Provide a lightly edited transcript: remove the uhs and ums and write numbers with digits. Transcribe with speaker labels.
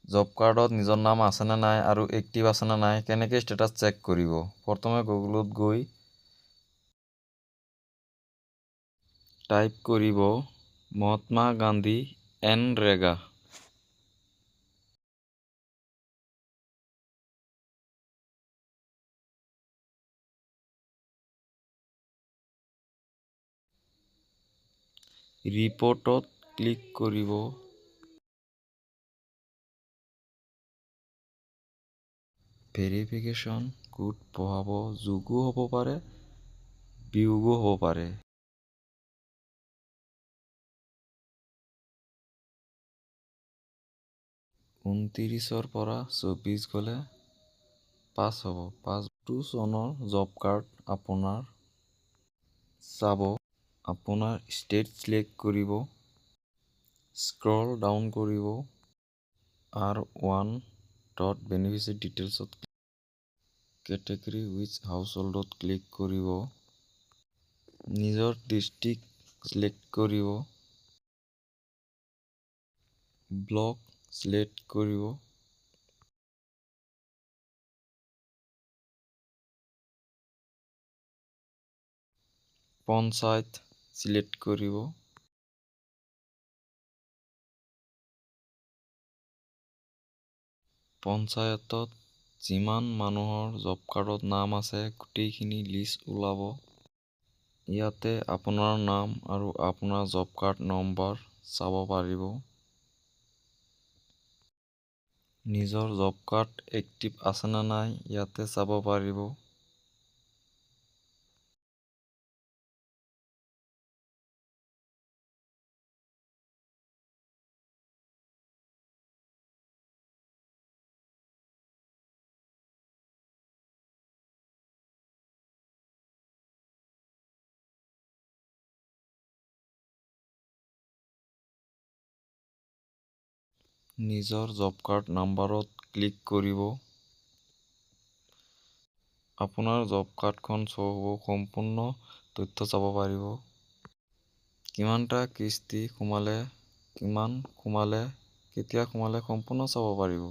Speaker 1: Job কাৰ্ডত নিজৰ নাম আছেনে নাই আৰু এক্টিভ আছেনে নাই কেনেকৈ ষ্টেটাছ চেক কৰিব। প্ৰথমে গুগলত গৈ টাইপ কৰিব মহাত্মা গান্ধী এনৰেগা। ৰিপৰ্টত ক্লিক কৰিব। ভেৰিফিকেশ্যন কোড পঢ়াব, যোগো হ'ব পাৰে বিয়োগো হ'ব পাৰে। 29 পৰা 24 গ'লে 5 হ'ব। 5 চনৰ জব কাৰ্ড আপোনাৰ চাব। আপোনাৰ ষ্টেট চিলেক্ট কৰিব, স্ক্ৰল ডাউন কৰিব R1 বেনিফিচিয়াৰী ডিটেইলছত কেটেগৰী উইথ হাউচহোল্ডত ক্লিক কৰিব। নিজৰ ডিষ্ট্ৰিক্ট চিলেক্ট কৰিব, ব্লক চিলেক্ট কৰিব, পঞ্চায়ত চিলেক্ট কৰিব। পঞ্চায়তত যিমান মানুহৰ জব কাৰ্ডত নাম আছে গোটেইখিনি লিষ্ট ওলাব। ইয়াতে আপোনাৰ নাম আৰু আপোনাৰ জব কাৰ্ড নম্বৰ চাব পাৰিব। নিজৰ জব কাৰ্ড এক্টিভ আছেনে নাই ইয়াতে চাব পাৰিব। নিজৰ জব কাৰ্ড নাম্বাৰত ক্লিক কৰিব। আপোনাৰ জব কাৰ্ডখন শ্ব' হ'ব, সম্পূৰ্ণ তথ্য চাব পাৰিব। কিমানটা কিস্তি সোমালে, কিমান সোমালে, কেতিয়া সোমালে সম্পূৰ্ণ চাব পাৰিব।